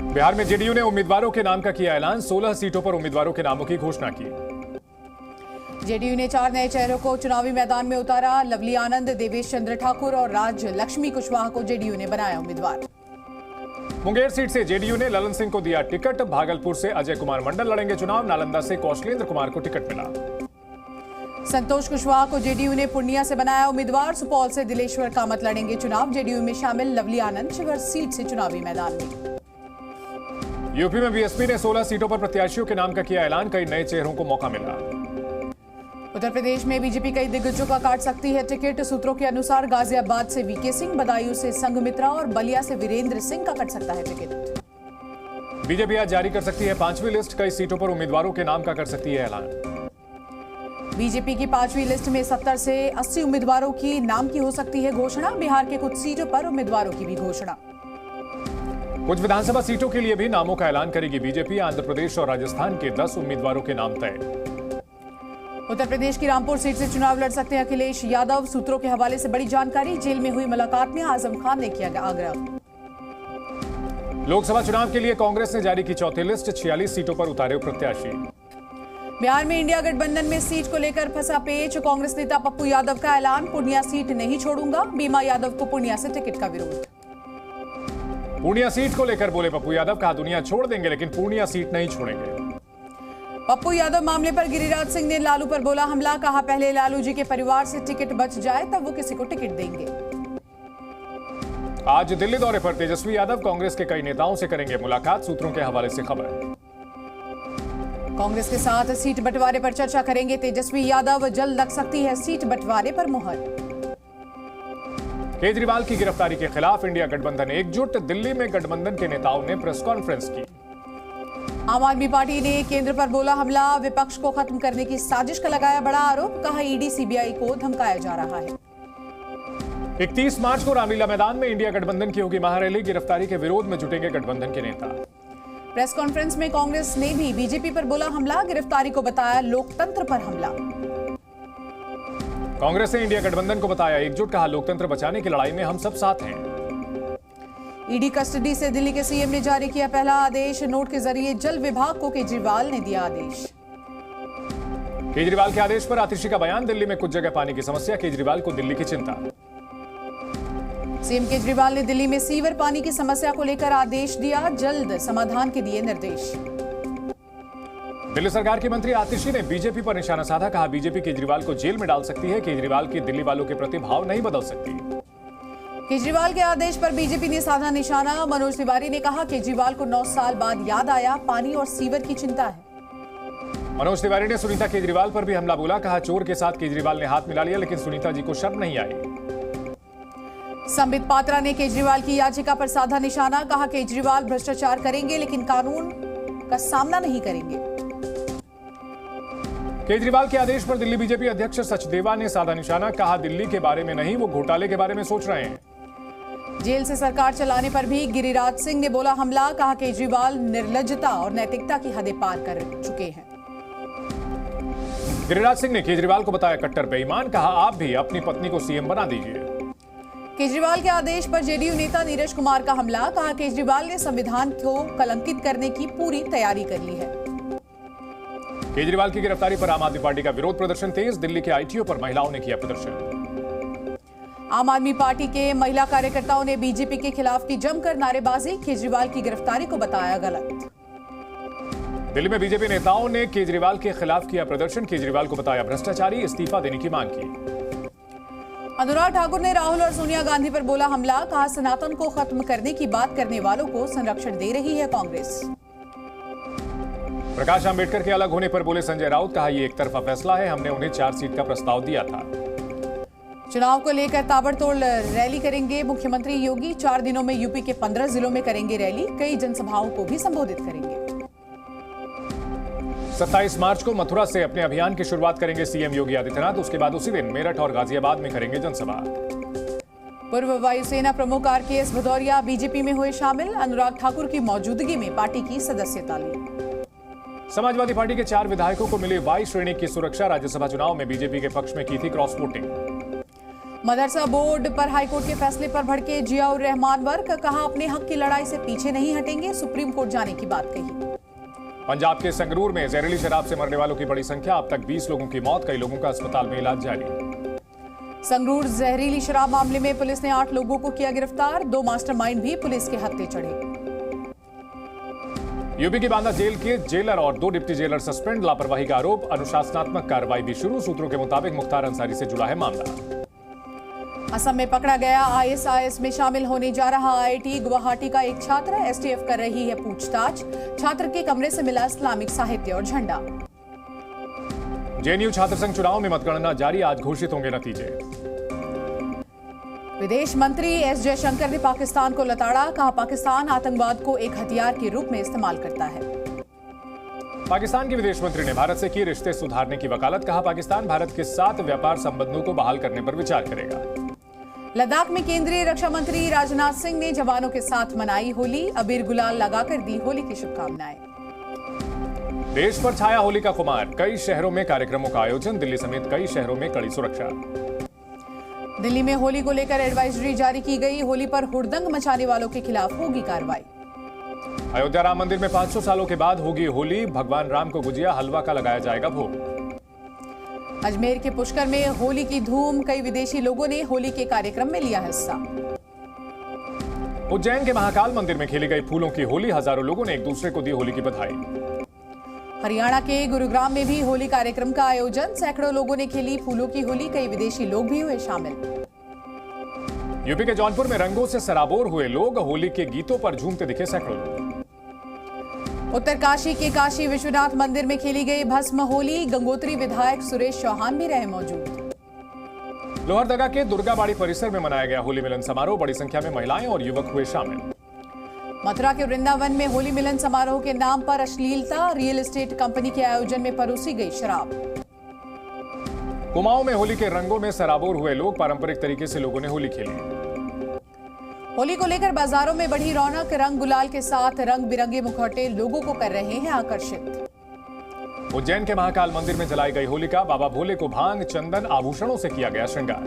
बिहार में जेडीयू ने उम्मीदवारों के नाम का किया ऐलान। 16 सीटों पर उम्मीदवारों के नामों की घोषणा की। जेडीयू ने 4 नए चेहरों को चुनावी मैदान में उतारा। लवली आनंद, देवेश चंद्र ठाकुर और राज लक्ष्मी कुशवाहा को जेडीयू ने बनाया उम्मीदवार। मुंगेर सीट से जेडीयू ने ललन सिंह को दिया टिकट। भागलपुर से अजय कुमार मंडल लड़ेंगे चुनाव। नालंदा से कौशलेंद्र कुमार को टिकट मिला। संतोष कुशवाहा को जेडीयू ने पूर्णिया से बनाया उम्मीदवार। सुपौल से दिलेश्वर कामत लड़ेंगे चुनाव। जेडीयू में शामिल लवली आनंद शिवहर सीट से चुनावी मैदान में। यूपी में बीएसपी ने 16 सीटों पर प्रत्याशियों के नाम का किया ऐलान। कई नए चेहरों को मौका मिला। उत्तर प्रदेश में बीजेपी कई दिग्गजों का काट सकती है टिकट। सूत्रों के अनुसार गाजियाबाद से वीके सिंह, बदायूं से संघमित्रा और बलिया से वीरेंद्र सिंह का कट सकता है टिकट। बीजेपी आज जारी कर सकती है 5वीं लिस्ट। कई सीटों पर उम्मीदवारों के नाम का कर सकती है ऐलान। बीजेपी की 5वीं लिस्ट में 70 से 80 उम्मीदवारों की नाम की हो सकती है घोषणा। बिहार के कुछ सीटों पर उम्मीदवारों की भी घोषणा। कुछ विधानसभा सीटों के लिए भी नामों का ऐलान करेगी बीजेपी। आंध्र प्रदेश और राजस्थान के 10 उम्मीदवारों के नाम तय। उत्तर प्रदेश की रामपुर सीट से चुनाव लड़ सकते हैं अखिलेश यादव। सूत्रों के हवाले से बड़ी जानकारी। जेल में हुई मुलाकात में आजम खान ने किया आग्रह। लोकसभा चुनाव के लिए कांग्रेस ने जारी की चौथी लिस्ट। 46 सीटों पर उतारे प्रत्याशी। बिहार में इंडिया गठबंधन में सीट को लेकर फंसा पेच। कांग्रेस नेता पप्पू यादव का ऐलान, पूर्णिया सीट नहीं छोड़ूंगा। बीमा यादव को पूर्णिया से टिकट का विरोध। पूर्णिया सीट को लेकर बोले पप्पू यादव, कहा दुनिया छोड़ देंगे लेकिन पूर्णिया सीट नहीं छोड़ेंगे। पप्पू यादव मामले पर गिरिराज सिंह ने लालू पर बोला हमला। कहा पहले लालू जी के परिवार से टिकट बच जाए तब वो किसी को टिकट देंगे। आज दिल्ली दौरे पर तेजस्वी यादव कांग्रेस के कई नेताओं से करेंगे मुलाकात। सूत्रों के हवाले से खबर। कांग्रेस के साथ सीट बंटवारे पर चर्चा करेंगे तेजस्वी यादव। जल्द लग सकती है सीट बंटवारे पर मुहर। केजरीवाल की गिरफ्तारी के खिलाफ इंडिया गठबंधन एकजुट। दिल्ली में गठबंधन के नेताओं ने प्रेस कॉन्फ्रेंस की। आम आदमी पार्टी ने केंद्र पर बोला हमला। विपक्ष को खत्म करने की साजिश का लगाया बड़ा आरोप। कहा ईडी सीबीआई को धमकाया जा रहा है। 31 मार्च को रामलीला मैदान में इंडिया गठबंधन की होगी महारैली। गिरफ्तारी के विरोध में जुटेंगे गठबंधन के नेता। प्रेस कॉन्फ्रेंस में कांग्रेस ने भी बीजेपी पर बोला हमला। गिरफ्तारी को बताया लोकतंत्र पर हमला। कांग्रेस ने इंडिया गठबंधन को बताया एकजुट। कहा लोकतंत्र बचाने की लड़ाई में हम सब साथ हैं। ईडी कस्टडी से दिल्ली के सीएम ने जारी किया पहला आदेश। नोट के जरिए जल विभाग को केजरीवाल ने दिया आदेश। केजरीवाल के आदेश पर आतिशी का बयान। दिल्ली में कुछ जगह पानी की समस्या। केजरीवाल को दिल्ली की चिंता। सीएम केजरीवाल ने दिल्ली में सीवर पानी की समस्या को लेकर आदेश दिया। जल्द समाधान के दिए निर्देश। दिल्ली सरकार की मंत्री आतिशी ने बीजेपी पर निशाना साधा। कहा बीजेपी केजरीवाल को जेल में डाल सकती है। केजरीवाल की दिल्ली वालों के प्रति भाव नहीं बदल सकती। केजरीवाल के आदेश पर बीजेपी ने साधा निशाना। मनोज तिवारी ने कहा केजरीवाल को 9 साल बाद याद आया पानी और सीवर की चिंता है। मनोज तिवारी ने सुनीता केजरीवाल पर भी हमला बोला। कहा चोर के साथ केजरीवाल ने हाथ मिला लिया लेकिन सुनीता जी को शर्म नहीं आई। संबित पात्रा ने केजरीवाल की याचिका पर साधा निशाना। कहा केजरीवाल भ्रष्टाचार करेंगे लेकिन कानून का सामना नहीं करेंगे। केजरीवाल के आदेश पर दिल्ली बीजेपी अध्यक्ष सचदेवा ने साधा निशाना। कहा दिल्ली के बारे में नहीं, वो घोटाले के बारे में सोच रहे हैं। जेल से सरकार चलाने पर भी गिरिराज सिंह ने बोला हमला। कहा केजरीवाल निर्लज्जता और नैतिकता की हदें पार कर चुके हैं। गिरिराज सिंह ने केजरीवाल को बताया कट्टर बेईमान। कहा आप भी अपनी पत्नी को सीएम बना दीजिए। केजरीवाल के आदेश पर जेडीयू नेता नीरज कुमार का हमला। कहा केजरीवाल ने संविधान को कलंकित करने की पूरी तैयारी कर ली है। केजरीवाल की गिरफ्तारी पर आम आदमी पार्टी का विरोध प्रदर्शन तेज। दिल्ली के आईटीओ पर महिलाओं ने किया प्रदर्शन। आम आदमी पार्टी के महिला कार्यकर्ताओं ने बीजेपी के खिलाफ की जमकर नारेबाजी। केजरीवाल की गिरफ्तारी को बताया गलत। दिल्ली में बीजेपी नेताओं ने केजरीवाल के खिलाफ किया प्रदर्शन। केजरीवाल को बताया भ्रष्टाचारी, इस्तीफा देने की मांग की। अनुराग ठाकुर ने राहुल और सोनिया गांधी पर बोला हमला। कहा सनातन को खत्म करने की बात करने वालों को संरक्षण दे रही है कांग्रेस। प्रकाश आंबेडकर के अलग होने पर बोले संजय राउत। कहा यह एक तरफा फैसला है, हमने उन्हें 4 सीट का प्रस्ताव दिया था। चुनाव को लेकर ताबड़तोड़ रैली करेंगे मुख्यमंत्री योगी। 4 दिनों में यूपी के 15 जिलों में करेंगे रैली। कई जनसभाओं को भी संबोधित करेंगे। 27 मार्च को मथुरा से अपने अभियान की शुरुआत करेंगे सीएम योगी आदित्यनाथ। उसके बाद उसी दिन मेरठ और गाजियाबाद में करेंगे जनसभा। पूर्व वायुसेना प्रमुख आरकेएस भदौरिया बीजेपी में हुए शामिल। अनुराग ठाकुर की मौजूदगी में पार्टी की सदस्यता ली। समाजवादी पार्टी के 4 विधायकों को मिली वाई श्रेणी की सुरक्षा। राज्यसभा चुनाव में बीजेपी के पक्ष में की थी क्रॉस वोटिंग। मदरसा बोर्ड पर हाईकोर्ट के फैसले पर भड़के जियाउर रहमान वर्क, कहा अपने हक की लड़ाई से पीछे नहीं हटेंगे, सुप्रीम कोर्ट जाने की बात कही। पंजाब के संगरूर में जहरीली शराब से मरने वालों की बड़ी संख्या, अब तक 20 लोगों की मौत, कई लोगों का अस्पताल में इलाज जारी। संगरूर जहरीली शराब मामले में पुलिस ने 8 लोगों को किया गिरफ्तार, 2 मास्टरमाइंड भी पुलिस के हत्थे चढ़े। यूपी की बांदा जेल के जेलर और 2 डिप्टी जेलर सस्पेंड, लापरवाही का आरोप, अनुशासनात्मक कार्रवाई भी शुरू, सूत्रों के मुताबिक मुख्तार अंसारी से जुड़ा है मामला। असम में पकड़ा गया आईएसआईएस में शामिल होने जा रहा आईआईटी गुवाहाटी का एक छात्र, एसटीएफ कर रही है पूछताछ, छात्र के कमरे से मिला इस्लामिक साहित्य और झंडा। जेएनयू छात्र संघ चुनाव में मतगणना जारी, आज घोषित होंगे नतीजे। विदेश मंत्री एस जयशंकर ने पाकिस्तान को लताड़ा, कहा पाकिस्तान आतंकवाद को एक हथियार के रूप में इस्तेमाल करता है। पाकिस्तान के विदेश मंत्री ने भारत से की रिश्ते सुधारने की वकालत, कहा पाकिस्तान भारत के साथ व्यापार संबंधों को बहाल करने पर विचार करेगा। लद्दाख में केंद्रीय रक्षा मंत्री राजनाथ सिंह ने जवानों के साथ मनाई होली, अबीर गुलाल लगाकर दी होली की शुभकामनाएं। देश पर छाया होली का खुमार, कई शहरों में कार्यक्रमों का आयोजन, दिल्ली समेत कई शहरों में कड़ी सुरक्षा। दिल्ली में होली को लेकर एडवाइजरी जारी की गई, होली पर हुड़दंग मचाने वालों के खिलाफ होगी कार्रवाई। अयोध्या राम मंदिर में 500 सालों के बाद होगी होली, भगवान राम को गुजिया हलवा का लगाया जाएगा भोग। अजमेर के पुष्कर में होली की धूम, कई विदेशी लोगों ने होली के कार्यक्रम में लिया हिस्सा। उज्जैन के महाकाल मंदिर में खेली गई फूलों की होली, हजारों लोगों ने एक दूसरे को दी होली की बधाई। हरियाणा के गुरुग्राम में भी होली कार्यक्रम का आयोजन, सैकड़ों लोगों ने खेली फूलों की होली, कई विदेशी लोग भी हुए शामिल। यूपी के जौनपुर में रंगों से सराबोर हुए लोग, होली के गीतों पर झूमते दिखे सैकड़ों लोग। उत्तरकाशी के काशी विश्वनाथ मंदिर में खेली गई भस्म होली, गंगोत्री विधायक सुरेश चौहान भी रहे मौजूद। लोहरदगा के दुर्गाबाड़ी परिसर में मनाया गया होली मिलन समारोह, बड़ी संख्या में महिलाएं और युवक हुए शामिल। मथुरा के वृंदावन में होली मिलन समारोह के नाम पर अश्लीलता, रियल एस्टेट कंपनी के आयोजन में परोसी गई शराब। कुमाऊं में होली के रंगों में सराबोर हुए लोग, पारंपरिक तरीके से लोगों ने होली खेली। होली को लेकर बाजारों में बढ़ी रौनक, रंग गुलाल के साथ रंग बिरंगे मुखौटे लोगों को कर रहे हैं आकर्षित। उज्जैन के महाकाल मंदिर में जलाई गई होलिका, बाबा भोले को भांग, चंदन, आभूषणों से किया गया श्रृंगार।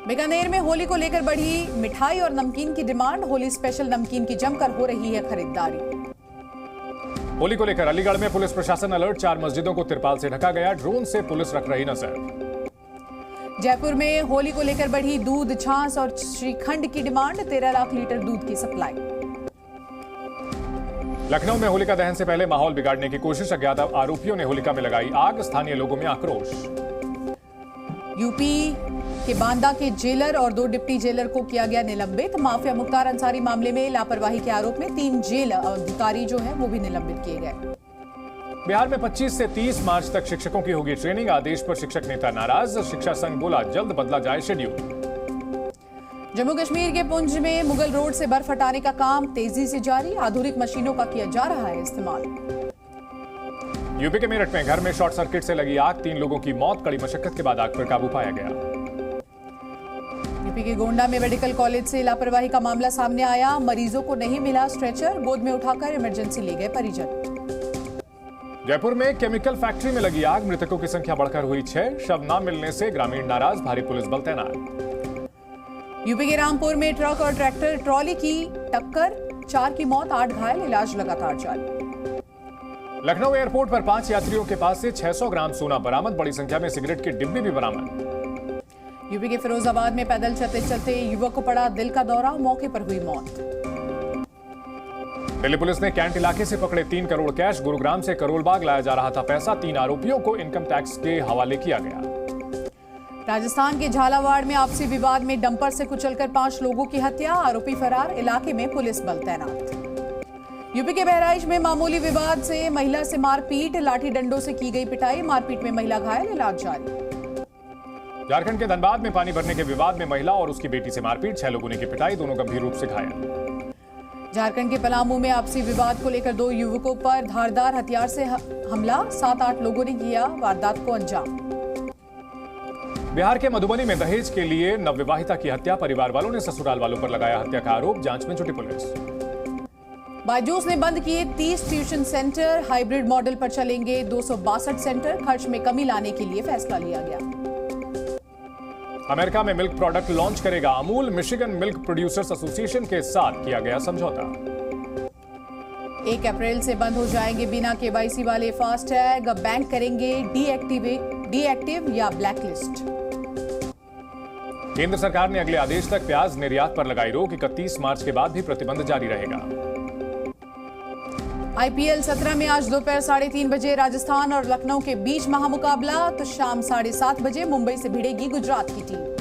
बीकानेर में होली को लेकर बढ़ी मिठाई और नमकीन की डिमांड, होली स्पेशल नमकीन की जमकर हो रही है खरीदारी। होली को लेकर अलीगढ़ में पुलिस प्रशासन अलर्ट, 4 मस्जिदों को तिरपाल से ढका गया, ड्रोन से पुलिस रख रही नजर। जयपुर में होली को लेकर बढ़ी दूध, छाछ और श्रीखंड की डिमांड, 13 लाख लीटर दूध की सप्लाई। लखनऊ में होलिका दहन से पहले माहौल बिगाड़ने की कोशिश, अज्ञात आरोपियों ने होलिका में लगाई आग, स्थानीय लोगों में आक्रोश। यूपी के बांदा के जेलर और 2 डिप्टी जेलर को किया गया निलंबित, माफिया मुख्तार अंसारी मामले में लापरवाही के आरोप में 3 जेल अधिकारी जो है वो भी निलंबित किए गए। बिहार में 25 से 30 मार्च तक शिक्षकों की होगी ट्रेनिंग, आदेश पर शिक्षक नेता नाराज, शिक्षा संघ बोला जल्द बदला जाए शेड्यूल। जम्मू कश्मीर के पुंछ में मुगल रोड से बर्फ हटाने का काम तेजी से जारी, आधुनिक मशीनों का किया जा रहा है इस्तेमाल। यूपी के मेरठ में घर में शॉर्ट सर्किट से लगी आग, 3 लोगों की मौत, कड़ी मशक्कत के बाद आग पर काबू पाया गया। यूपी के गोंडा में मेडिकल कॉलेज से लापरवाही का मामला सामने आया, मरीजों को नहीं मिला स्ट्रेचर, गोद में उठाकर इमरजेंसी ले गए परिजन। जयपुर में केमिकल फैक्ट्री में लगी आग, मृतकों की संख्या बढ़कर हुई 6, शव न मिलने से ग्रामीण नाराज, भारी पुलिस बल तैनात। यूपी के रामपुर में ट्रक और ट्रैक्टर ट्रॉली की टक्कर, 4 की मौत, 8 घायल, इलाज लगातार जारी। लखनऊ एयरपोर्ट पर 5 यात्रियों के पास से 600 ग्राम सोना बरामद, बड़ी संख्या में सिगरेट की डिब्बी भी बरामद। यूपी के फिरोजाबाद में पैदल चलते चलते युवक को पड़ा दिल का दौरा, मौके पर हुई मौत। दिल्ली पुलिस ने कैंट इलाके से पकड़े 3 करोड़ कैश, गुरुग्राम से करोलबाग लाया जा रहा था पैसा, 3 आरोपियों को इनकम टैक्स के हवाले किया गया। राजस्थान के झालावाड़ में आपसी विवाद में डंपर से कुचलकर 5 लोगों की हत्या, आरोपी फरार, इलाके में पुलिस बल तैनात। यूपी के बहराइच में मामूली विवाद से महिला से मारपीट, लाठी डंडों से की गई पिटाई, मारपीट में महिला घायल, इलाज जारी। झारखंड के धनबाद में पानी भरने के विवाद में महिला और उसकी बेटी से मारपीट, 6 लोगों ने की पिटाई, दोनों गंभीर रूप से घायल। झारखंड के पलामू में आपसी विवाद को लेकर 2 युवकों पर धारदार हथियार से हमला, 7-8 लोगों ने किया वारदात को अंजाम। बिहार के मधुबनी में दहेज के लिए नवविवाहिता की हत्या, परिवार वालों ने ससुराल वालों पर लगाया हत्या का आरोप, जांच में जुटी पुलिस। बायजूस ने बंद किए 30 ट्यूशन सेंटर, हाइब्रिड मॉडल पर चलेंगे 262 सेंटर, खर्च में कमी लाने के लिए फैसला लिया गया। अमेरिका में मिल्क प्रोडक्ट लॉन्च करेगा Amul. Michigan milk producers association के साथ किया गया समझौता। 1 अप्रैल से बंद हो जाएंगे बिना केवाईसी वाले फास्टैग। बैंक करेंगे डीएक्टिव या ब्लैकलिस्ट। केंद्र सरकार ने अगले आदेश तक प्याज निर्यात पर लगाई रोक। 31 मार्च के बाद भी प्रतिबंध जारी रहेगा। आईपीएल 17 में आज दोपहर 3:30 बजे राजस्थान और लखनऊ के बीच महामुकाबला, तो शाम 7:30 बजे मुंबई से भिड़ेगी गुजरात की टीम।